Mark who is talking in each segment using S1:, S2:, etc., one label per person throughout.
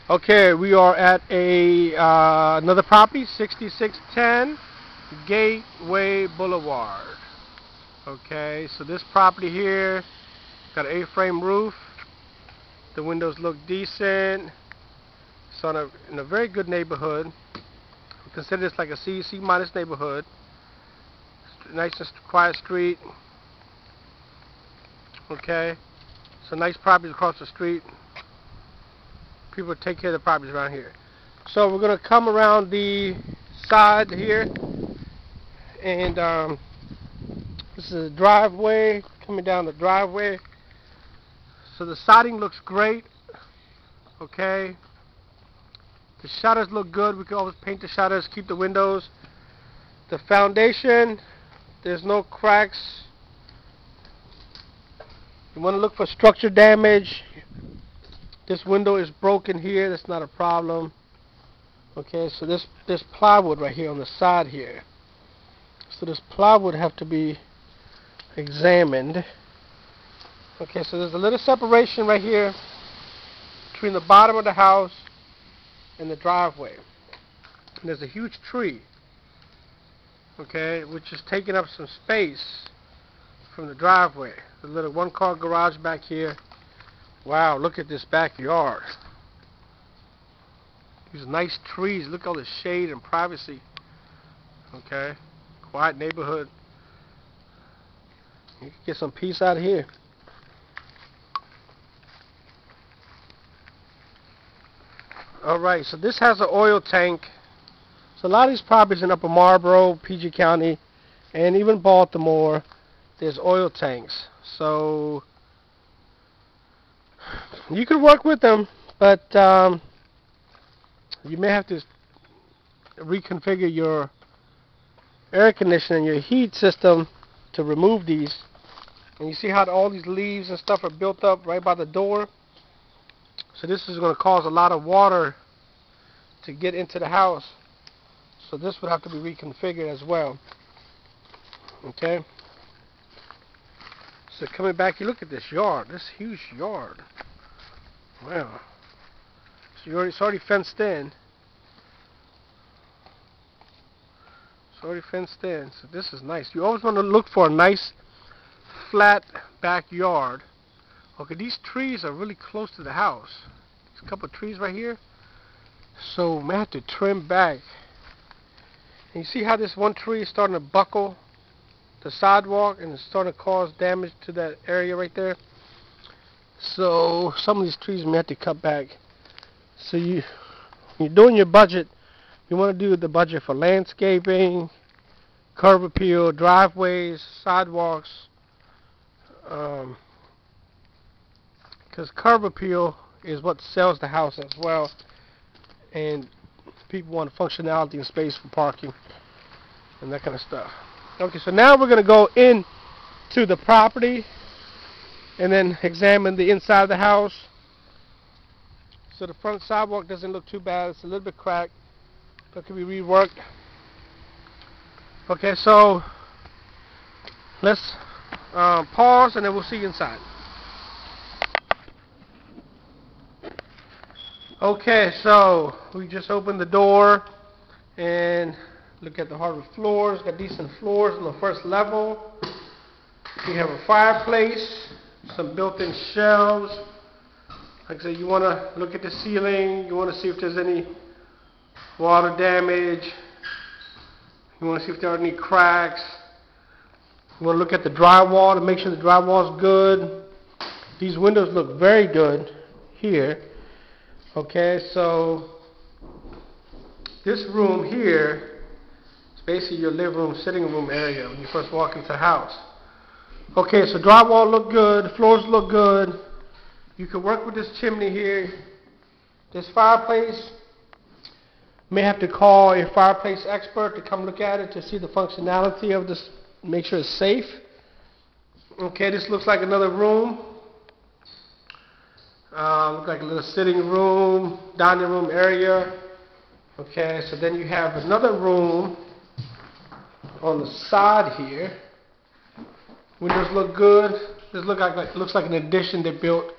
S1: Okay, we are at another property, 6610 Gateway Boulevard. Okay, so this property here got an A-frame roof. The windows look decent. It's in a very good neighborhood. We consider this like a C minus neighborhood. Nice and quiet street. Okay, so nice properties across the street. People take care of the properties around here. So we're going to come around the side here, and this is a driveway, coming down the driveway. So the siding looks great. Okay, the shutters look good. We can always paint the shutters, keep the windows. The foundation, there's no cracks. You want to look for structure damage. This window is broken here. That's not a problem. Okay, so this plywood right here on the side here. So this plywood have to be examined. Okay, so there's a little separation right here between the bottom of the house and the driveway. And there's a huge tree, okay, which is taking up some space from the driveway. There's a little one-car garage back here. Wow, look at this backyard. These nice trees. Look at all the shade and privacy. Okay, quiet neighborhood. You can get some peace out here. Alright, so this has an oil tank. So a lot of these properties in Upper Marlboro, PG County, and even Baltimore, there's oil tanks. So you can work with them, but you may have to reconfigure your air conditioning, your heat system to remove these. And you see how all these leaves and stuff are built up right by the door? So this is going to cause a lot of water to get into the house. So this would have to be reconfigured as well. Okay? So coming back, you look at this yard, this huge yard. Wow. So it's already fenced in. It's already fenced in. So this is nice. You always want to look for a nice flat backyard. Okay, these trees are really close to the house. There's a couple of trees right here. So we may have to trim back. And you see how this one tree is starting to buckle the sidewalk and it's starting to cause damage to that area right there. So some of these trees may have to cut back. So you're doing your budget. You want to do the budget for landscaping, curb appeal, driveways, sidewalks. Because curb appeal is what sells the house as well. And people want functionality and space for parking and that kind of stuff. Okay, so now we're going to go into the property and then examine the inside of the house. So the front sidewalk doesn't look too bad. It's a little bit cracked, but can be reworked. Okay, so let's pause and then we'll see you inside. Okay, so we just opened the door and look at the hardwood floors. Got decent floors on the first level. We have a fireplace, some built-in shelves. Like I said, you want to look at the ceiling. You want to see if there's any water damage. You want to see if there are any cracks. You want to look at the drywall to make sure the drywall is good. These windows look very good here. Okay, so this room here is basically your living room, sitting room area when you first walk into the house. Okay, so drywall look good, floors look good. You can work with this chimney here. This fireplace, may have to call a fireplace expert to come look at it to see the functionality of this, make sure it's safe. Okay, this looks like another room. Look like a little sitting room, dining room area. Okay, so then you have another room on the side here. Windows look good. This looks like an addition they built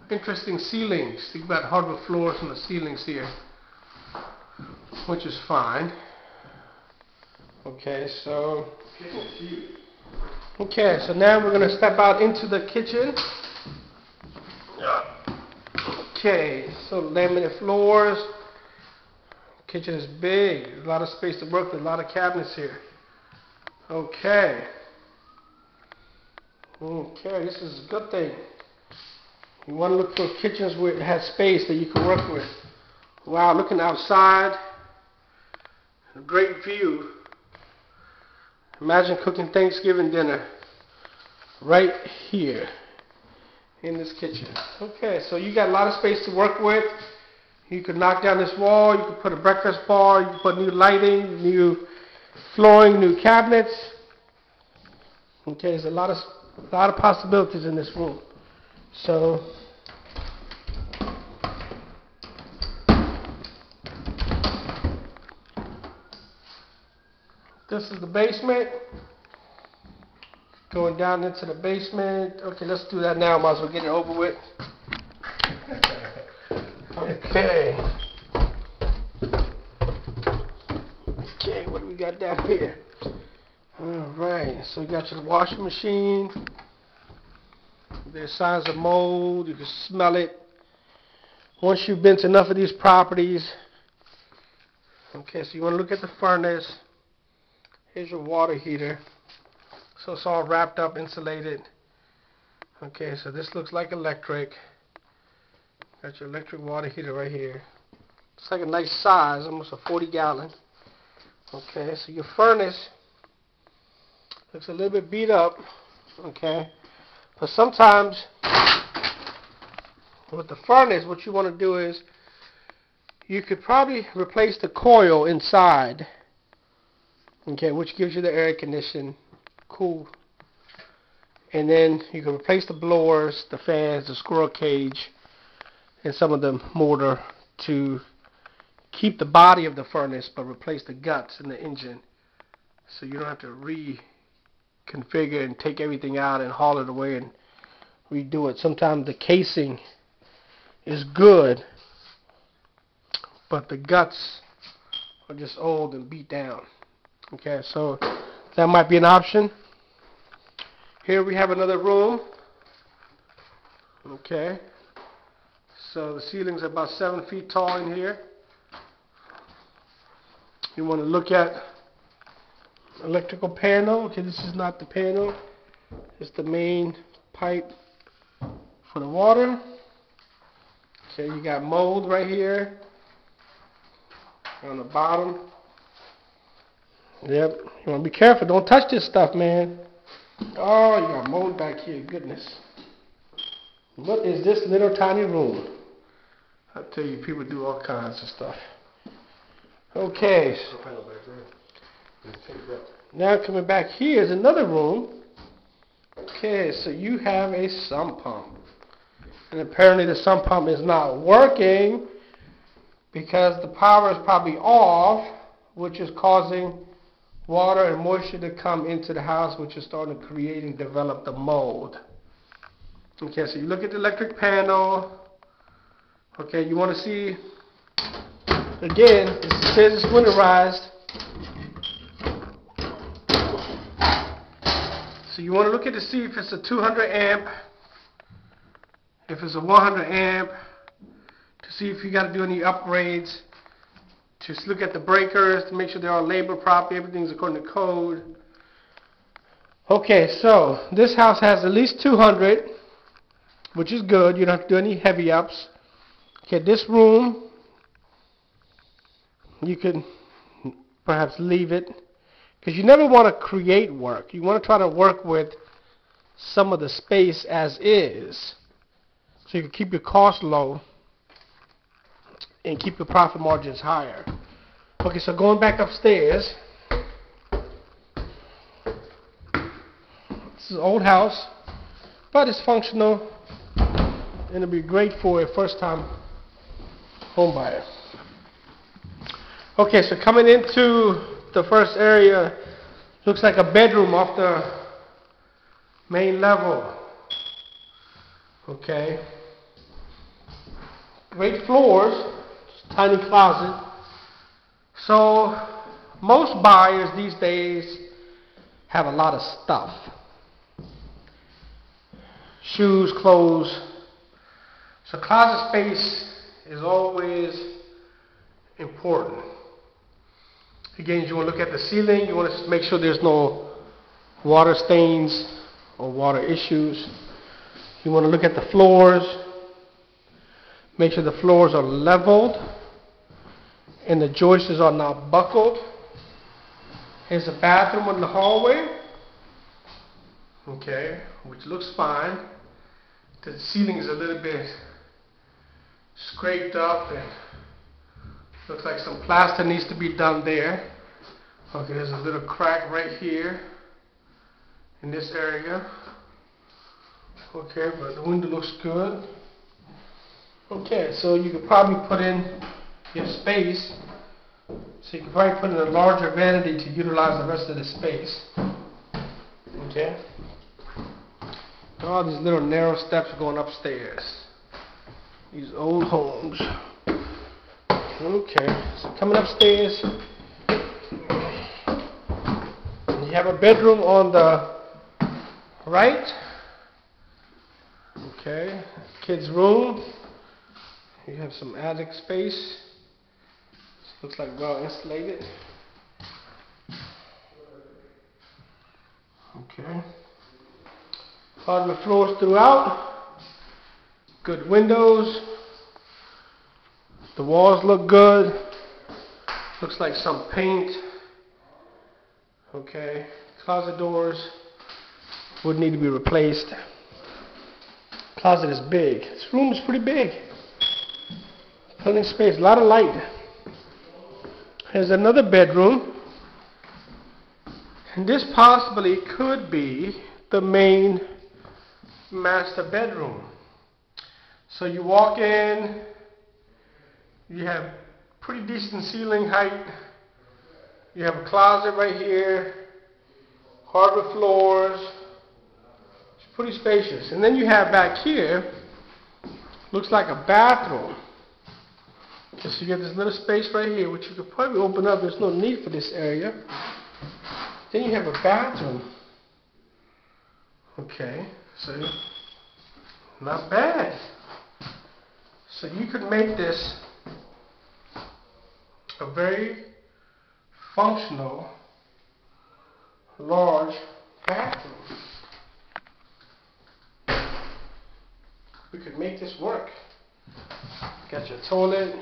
S1: interesting ceilings. Think about hardwood floors and the ceilings here, which is fine. Okay, so now we're gonna step out into the kitchen. Okay, so laminate floors. Kitchen is big. There's a lot of space to work with. A lot of cabinets here. Okay. Okay, this is a good thing. You want to look for kitchens where it has space that you can work with. Wow, looking outside. A great view. Imagine cooking Thanksgiving dinner right here in this kitchen. Okay, so you got a lot of space to work with. You could knock down this wall. You could put a breakfast bar. You could put new lighting, new flooring, new cabinets. Okay, there's a lot of possibilities in this room. So this is the basement. Going down into the basement. Okay, let's do that now. Might as well get it over with. Okay. Okay, what do we got down here? Alright, so you got your washing machine. There's signs of mold. You can smell it. Once you've been to enough of these properties. Okay, so you want to look at the furnace. Here's your water heater. So it's all wrapped up, insulated. Okay, so this looks like electric. Got your electric water heater right here. It's like a nice size, almost a 40-gallon. Okay, so your furnace looks a little bit beat up. Okay, but sometimes with the furnace, what you want to do is you could probably replace the coil inside. Okay, which gives you the air condition, cool. And then you can replace the blowers, the fans, the squirrel cage, and some of the motor to keep the body of the furnace, but replace the guts in the engine, so you don't have to reconfigure and take everything out and haul it away and redo it. Sometimes the casing is good, but the guts are just old and beat down. Okay, so that might be an option. Here we have another room. Okay, so the ceiling's about 7 feet tall in here. You want to look at electrical panel. Okay, this is not the panel. It's the main pipe for the water. Okay, you got mold right here on the bottom. Yep, you want to be careful. Don't touch this stuff, man. Oh, you got mold back here. Goodness. What is this little tiny room? I tell you, people do all kinds of stuff. Okay. Now coming back here is another room. Okay, so you have a sump pump. And apparently the sump pump is not working because the power is probably off, which is causing water and moisture to come into the house, which is starting to create and develop the mold. Okay, so you look at the electric panel. Okay, you want to see, again, it says it's winterized. So you want to look at to see if it's a 200 amp, if it's a 100 amp, to see if you got to do any upgrades. Just look at the breakers to make sure they're all labeled properly, everything's according to code. Okay, so this house has at least 200, which is good. You don't have to do any heavy ups. Okay, this room, you can perhaps leave it, because you never want to create work. You want to try to work with some of the space as is, so you can keep your costs low and keep your profit margins higher. Okay, so going back upstairs, this is an old house, but it's functional, and it'll be great for a first-time home buyer. Okay, so coming into the first area, looks like a bedroom off the main level. Okay, great floors, tiny closet. So most buyers these days have a lot of stuff. Shoes, clothes. So closet space is always important. Again, you want to look at the ceiling. You want to make sure there's no water stains or water issues. You want to look at the floors. Make sure the floors are leveled and the joists are not buckled. Here's a bathroom in the hallway. Okay, which looks fine. The ceiling is a little bit scraped up and looks like some plaster needs to be done there. Okay, there's a little crack right here in this area. Okay, but the window looks good. Okay, so you could probably put in your space. So you could probably put in a larger vanity to utilize the rest of the space. Okay. All these little narrow steps going upstairs. These old homes. Okay, so coming upstairs, you have a bedroom on the right. Okay, kids' room. You have some attic space. Looks like well insulated. Okay. Hardwood floors throughout. Good windows. The walls look good. Looks like some paint. Okay. Closet doors would need to be replaced. Closet is big. This room is pretty big. Plenty of space. A lot of light. Here's another bedroom. And this possibly could be the main master bedroom. So you walk in. You have pretty decent ceiling height. You have a closet right here, hardwood floors. It's pretty spacious. And then you have back here, looks like a bathroom. So you get this little space right here, which you could probably open up. There's no need for this area. Then you have a bathroom. Okay, so not bad. So you could make this a very functional, large bathroom. We could make this work. Got your toilet.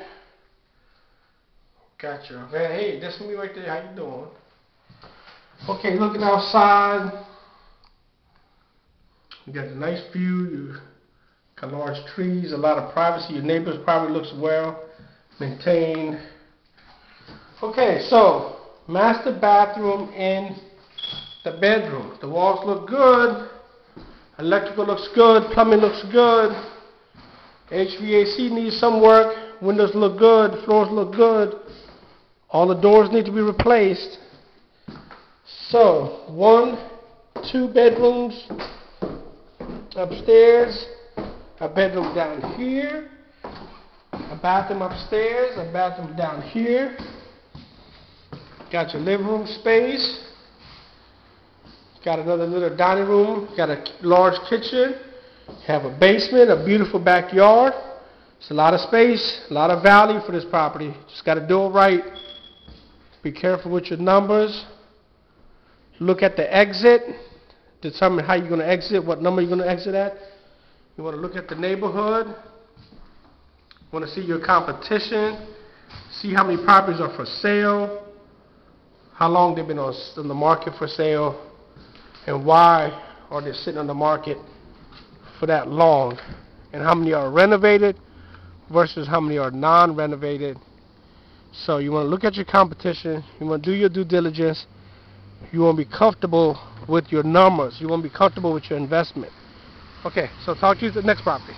S1: Got your van. Hey, that's me right there. How you doing? Okay, looking outside. You got a nice view. You got large trees, a lot of privacy. Your neighbors probably looks well maintained. Okay, so master bathroom in the bedroom. The walls look good. Electrical looks good. Plumbing looks good. HVAC needs some work. Windows look good. Floors look good. All the doors need to be replaced. So, 1, 2 bedrooms upstairs. A bedroom down here. A bathroom upstairs. A bathroom down here. Got your living room space. Got another little dining room. Got a large kitchen. Have a basement, a beautiful backyard. It's a lot of space, a lot of value for this property. Just got to do it right. Be careful with your numbers. Look at the exit. Determine how you're going to exit, what number you're going to exit at. You want to look at the neighborhood. You want to see your competition. See how many properties are for sale. How long they've been on the market for sale. And why are they sitting on the market for that long, and how many are renovated versus how many are non-renovated. So you want to look at your competition, you want to do your due diligence, you want to be comfortable with your numbers, you want to be comfortable with your investment. Okay, so talk to you at the next property.